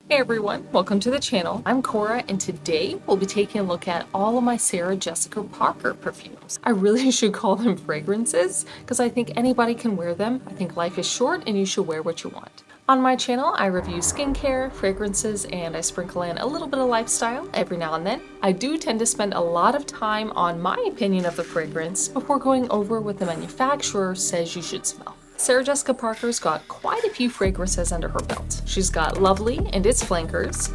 Hey everyone, welcome to the channel. I'm Cora, and today we'll be taking a look at all of my Sarah Jessica Parker perfumes. I really should call them fragrances because I think anybody can wear them. I think life is short and you should wear what you want. On my channel, I review skincare, fragrances, and I sprinkle in a little bit of lifestyle every now and then. I do tend to spend a lot of time on my opinion of the fragrance before going over what the manufacturer says you should smell. Sarah Jessica Parker's got quite a few fragrances under her belt. She's got Lovely and its flankers.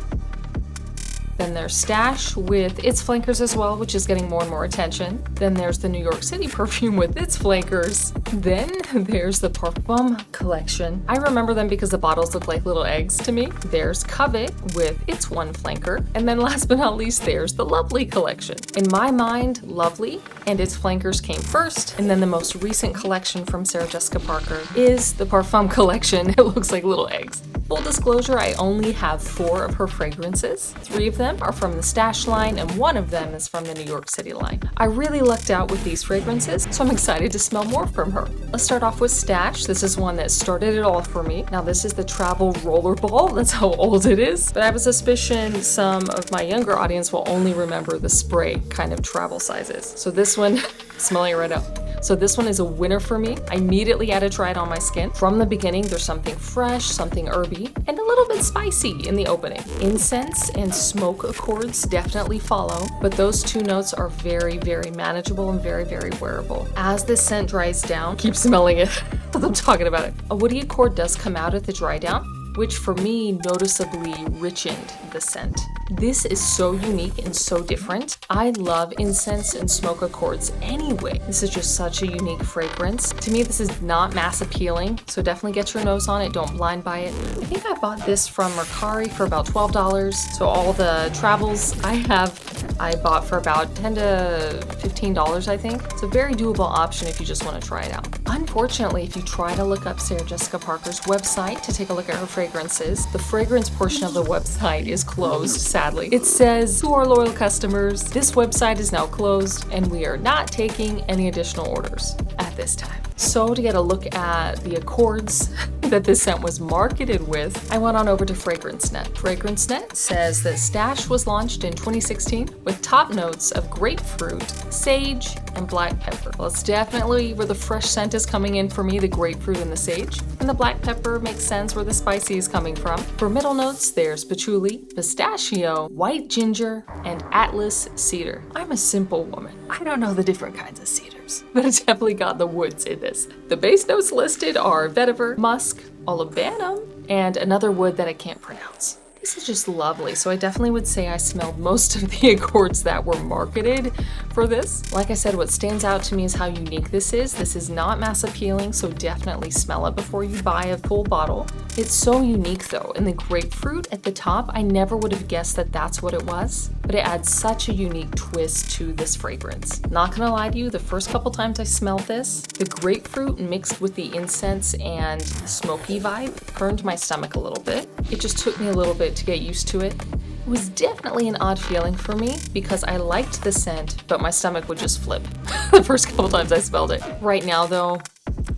Then there's Stash with its flankers as well, which is getting more and more attention. Then there's the New York City perfume with its flankers. Then there's the Parfum collection. I remember them because the bottles look like little eggs to me. There's Covet with its one flanker. And then last but not least, there's the Lovely collection. In my mind, Lovely and its flankers came first, and then the most recent collection from Sarah Jessica Parker is the Parfum collection. It looks like little eggs. Full disclosure, I only have 4 of her fragrances. 3 of them are from the Stash line, and 1 of them is from the New York City line. I really lucked out with these fragrances, so I'm excited to smell more from her. Let's start off with Stash. This is one that started it all for me. Now this is the travel rollerball. That's how old it is. But I have a suspicion some of my younger audience will only remember the spray kind of travel sizes. So this one, smelling it right now. So this one is a winner for me. I immediately had to try it on my skin. From the beginning, there's something fresh, something herby, and a little bit spicy in the opening. Incense and smoke accords definitely follow, but those 2 notes are very, very manageable and very, very wearable. As this scent dries down, keep smelling it as I'm talking about it. A woody accord does come out at the dry down, which for me noticeably richened the scent. This is so unique and so different. I love incense and smoke accords anyway. This is just such a unique fragrance. To me, this is not mass appealing, so definitely get your nose on it. Don't blind buy it. I think I bought this from Mercari for about $12. So all the travels I bought for about $10 to $15, I think. It's a very doable option if you just want to try it out. Unfortunately, if you try to look up Sarah Jessica Parker's website to take a look at her fragrances, the fragrance portion of the website is closed, sadly. It says, to our loyal customers, this website is now closed and we are not taking any additional orders at this time. So to get a look at the accords that this scent was marketed with, I went on over to FragranceNet. FragranceNet says that Stash was launched in 2016 with top notes of grapefruit, sage, and black pepper. Well, it's definitely where the fresh scent is coming in for me, the grapefruit and the sage. And the black pepper makes sense where the spicy is coming from. For middle notes, there's patchouli, pistachio, white ginger, and Atlas cedar. I'm a simple woman. I don't know the different kinds of cedars, but it's definitely got the woods in this. The base notes listed are vetiver, musk, olibanum, and another wood that I can't pronounce. This is just lovely, so I definitely would say I smelled most of the accords that were marketed for this. Like I said, what stands out to me is how unique this is. This is not mass appealing, so definitely smell it before you buy a full bottle. It's so unique though, and the grapefruit at the top, I never would have guessed that that's what it was, but it adds such a unique twist to this fragrance. Not gonna lie to you, the first couple times I smelled this, the grapefruit mixed with the incense and smoky vibe burned my stomach a little bit. It just took me a little bit to get used to it. It was definitely an odd feeling for me because I liked the scent, but my stomach would just flip the first couple times I smelled it. Right now though,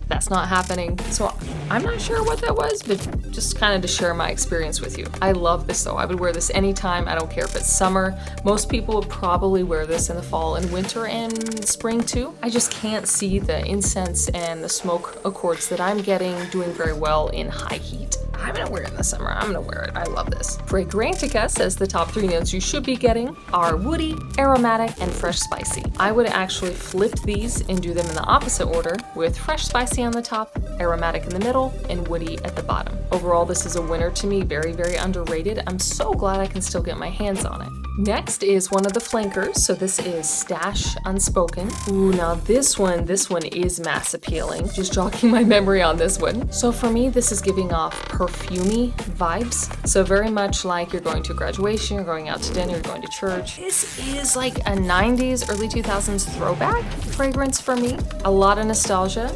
that's not happening. So I'm not sure what that was, but just kind of to share my experience with you. I love this though. I would wear this anytime. I don't care if it's summer. Most people would probably wear this in the fall and winter and spring too. I just can't see the incense and the smoke accords that I'm getting doing very well in high heat. I'm gonna wear it in the summer. I'm gonna wear it. I love this. Fragrantica says the top 3 notes you should be getting are woody, aromatic, and fresh spicy. I would actually flip these and do them in the opposite order with fresh spicy on the top, aromatic in the middle, and woody at the bottom. Overall, this is a winner to me. Very, very underrated. I'm so glad I can still get my hands on it. Next is one of the flankers. So this is Stash Unspoken. Ooh, now this one is mass appealing. Just jogging my memory on this one. So for me, this is giving off perfumey vibes. So very much like you're going to graduation, you're going out to dinner, you're going to church. This is like a 90s, early 2000s throwback fragrance for me. A lot of nostalgia.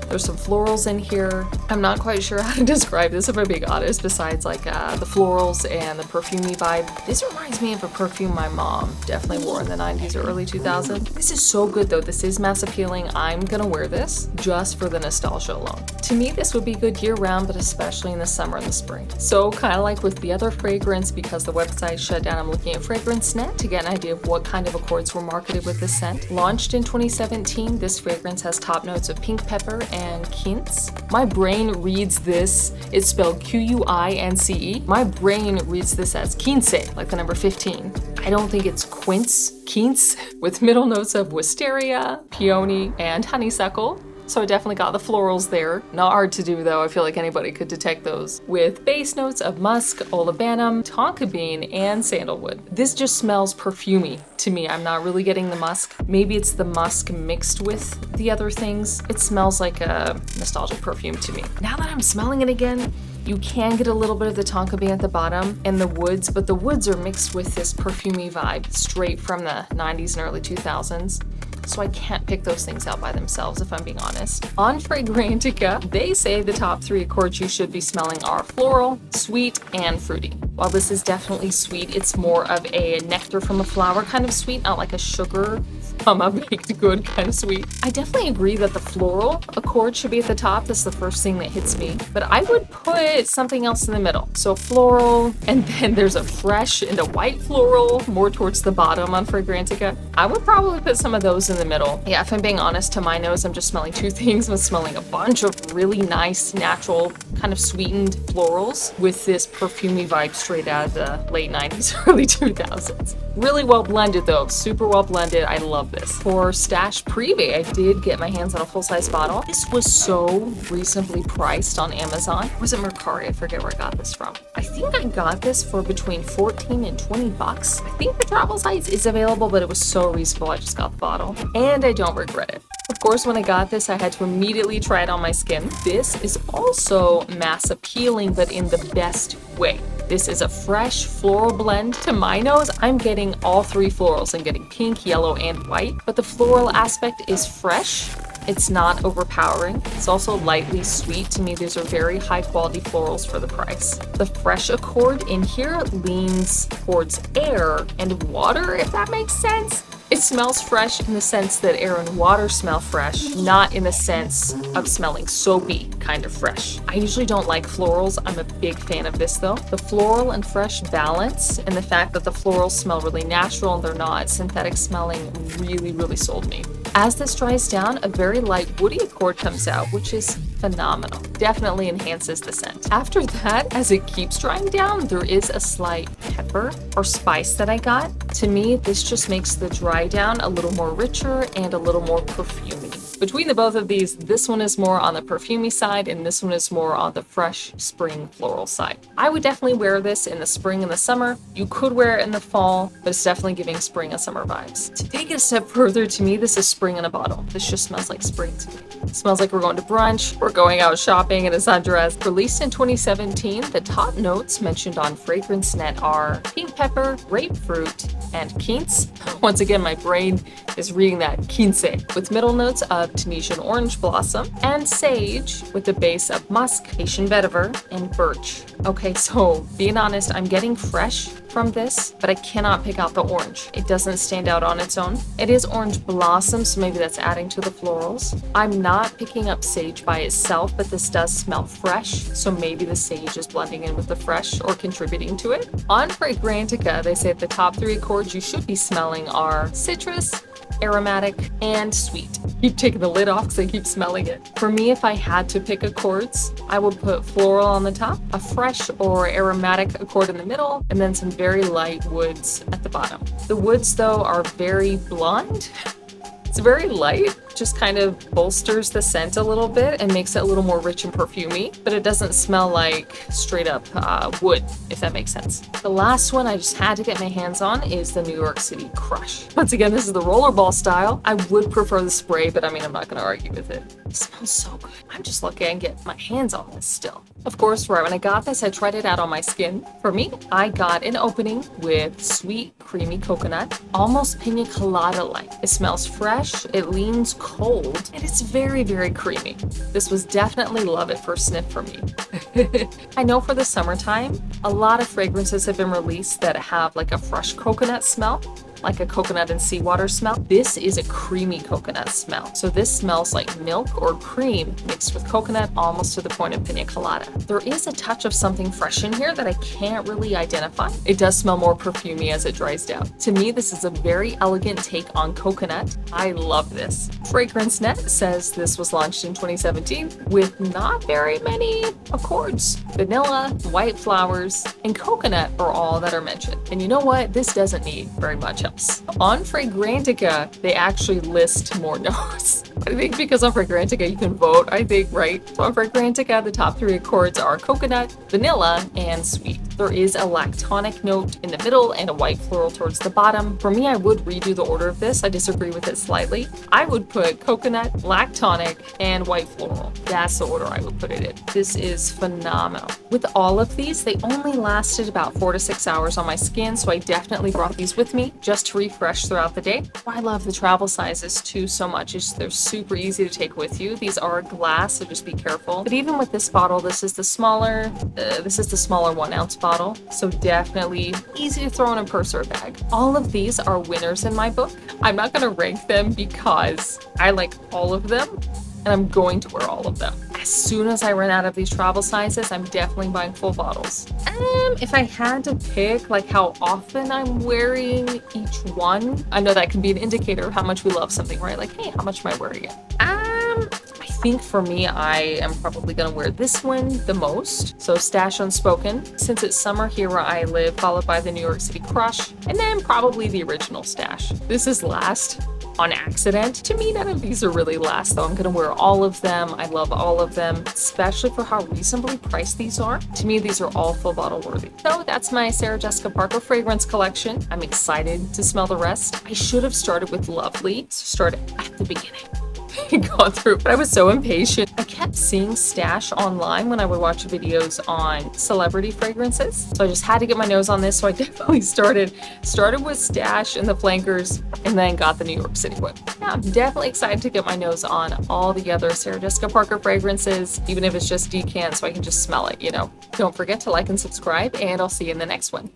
There's some florals in here. I'm not quite sure how to describe this if I'm being honest, besides like the florals and the perfumey vibe. This reminds me of a perfume my mom definitely wore in the 90s or early 2000s. This is so good though. This is mass appealing. I'm gonna wear this just for the nostalgia alone. To me, this would be good year round, but especially in the summer and the spring. So kind of like with the other fragrance, because the website shut down, I'm looking at FragranceNet to get an idea of what kind of accords were marketed with this scent. Launched in 2017, this fragrance has top notes of pink pepper and quince. My brain reads this, it's spelled Quince. My brain reads this as quince, like the number 15. I don't think it's quince, with middle notes of wisteria, peony, and honeysuckle. So I definitely got the florals there. Not hard to do though, I feel like anybody could detect those. With base notes of musk, olibanum, tonka bean, and sandalwood. This just smells perfumey to me. I'm not really getting the musk. Maybe it's the musk mixed with the other things. It smells like a nostalgic perfume to me. Now that I'm smelling it again, you can get a little bit of the tonka bean at the bottom and the woods, but the woods are mixed with this perfumey vibe straight from the 90s and early 2000s. So I can't pick those things out by themselves if I'm being honest. On Fragrantica, they say the top 3 accords you should be smelling are floral, sweet, and fruity. While this is definitely sweet, it's more of a nectar from a flower kind of sweet, not like a sugar from a baked good kind of sweet. I definitely agree that the floral accord should be at the top. That's the first thing that hits me. But I would put something else in the middle. So floral, and then there's a fresh and a white floral more towards the bottom on Fragrantica. I would probably put some of those in the middle. Yeah, if I'm being honest, to my nose, I'm just smelling 2 things. I'm smelling a bunch of really nice, natural, kind of sweetened florals with this perfumey vibe straight out of the late 90s, early 2000s. Really well blended though, super well blended. I love this. For Stash Prive, I did get my hands on a full-size bottle. This was so reasonably priced on Amazon. Or was it Mercari? I forget where I got this from. I think I got this for between 14 and 20 bucks. I think the travel size is available, but it was so reasonable I just got the bottle. And I don't regret it. Of course, when I got this, I had to immediately try it on my skin. This is also mass appealing, but in the best way. This is a fresh floral blend. To my nose, I'm getting all 3 florals. I'm getting pink, yellow, and white, but the floral aspect is fresh. It's not overpowering. It's also lightly sweet. To me, these are very high quality florals for the price. The fresh accord in here leans towards air and water, if that makes sense. It smells fresh in the sense that air and water smell fresh, not in the sense of smelling soapy kind of fresh. I usually don't like florals. I'm a big fan of this though. The floral and fresh balance and the fact that the florals smell really natural and they're not synthetic smelling really sold me. As this dries down, a very light woody accord comes out, which is phenomenal. Definitely enhances the scent. After that, as it keeps drying down, there is a slight pepper or spice that I got. To me, this just makes the dry down a little more richer and a little more perfumey. Between the both of these, this one is more on the perfumey side and this one is more on the fresh spring floral side. I would definitely wear this in the spring and the summer. You could wear it in the fall, but it's definitely giving spring and summer vibes. To take it a step further, to me, this is spring in a bottle. This just smells like spring to me. It smells like we're going to brunch, we're going out shopping in a sundress. Released in 2017, the top notes mentioned on FragranceNet are pink pepper, grapefruit, and quince. Once again, my brain is reading that quince, with middle notes of Tunisian orange blossom and sage with a base of musk, Haitian vetiver, and birch. Okay, so being honest, I'm getting fresh from this, but I cannot pick out the orange. It doesn't stand out on its own. It is orange blossom, so maybe that's adding to the florals. I'm not picking up sage by itself, but this does smell fresh, so maybe the sage is blending in with the fresh or contributing to it. On Fragrantica, they say the top 3 accords you should be smelling are citrus, aromatic, and sweet. Keep taking the lid off because I keep smelling it. For me, if I had to pick accords, I would put floral on the top, a fresh or aromatic accord in the middle, and then some very light woods at the bottom. The woods, though, are very blonde. It's very light, just kind of bolsters the scent a little bit and makes it a little more rich and perfumey, but it doesn't smell like straight up wood, if that makes sense. The last one I just had to get my hands on is the New York City Crush. Once again, this is the rollerball style. I would prefer the spray, but I mean, I'm not going to argue with it. It smells so good. I'm just lucky I can get my hands on this still. Of course, right when I got this, I tried it out on my skin. For me, I got an opening with sweet, creamy coconut, almost pina colada-like. It smells fresh. It leans cold, and it's very, very creamy. This was definitely love at first sniff for me. I know for the summertime, a lot of fragrances have been released that have like a fresh coconut smell, like a coconut and seawater smell. This is a creamy coconut smell. So this smells like milk or cream mixed with coconut, almost to the point of pina colada. There is a touch of something fresh in here that I can't really identify. It does smell more perfumey as it dries down. To me, this is a very elegant take on coconut. I love this. Fragrance Net says this was launched in 2017 with not very many accords. Vanilla, white flowers, and coconut are all that are mentioned. And you know what? This doesn't need very much else. On Fragrantica, they actually list more notes. I think because on Fragrantica you can vote, I think, right? So on Fragrantica, the top 3 accords are coconut, vanilla, and sweet. There is a lactonic note in the middle and a white floral towards the bottom. For me, I would redo the order of this. I disagree with it slightly. I would put coconut, lactonic, and white floral. That's the order I would put it in. This is phenomenal. With all of these, they only lasted about 4 to 6 hours on my skin, so I definitely brought these with me just to refresh throughout the day. I love the travel sizes too so much. They're super easy to take with you. These are glass, so just be careful. But even with this bottle, this is the smaller 1 ounce bottle. So definitely easy to throw in a purse or a bag. All of these are winners in my book. I'm not gonna rank them because I like all of them and I'm going to wear all of them. As soon as I run out of these travel sizes, I'm definitely buying full bottles. If I had to pick like how often I'm wearing each one, I know that can be an indicator of how much we love something, right? Like, hey, how much am I wearing it? I think for me, I am probably gonna wear this one the most. So Stash Unspoken, since it's summer here where I live, followed by the New York City Crush, and then probably the original Stash. This is last on accident. To me, none of these are really last though. I'm gonna wear all of them. I love all of them, especially for how reasonably priced these are. To me, these are all full bottle worthy. So that's my Sarah Jessica Parker fragrance collection. I'm excited to smell the rest. I should have started with Lovely, so started at the beginning. Gone through, but I was so impatient. I kept seeing Stash online when I would watch videos on celebrity fragrances, so I just had to get my nose on this. So I definitely started with Stash and the flankers, and then got the New York City one. Yeah, I'm definitely excited to get my nose on all the other Sarah Jessica Parker fragrances, even if it's just decant, so I can just smell it. Don't forget to like and subscribe, and I'll see you in the next one.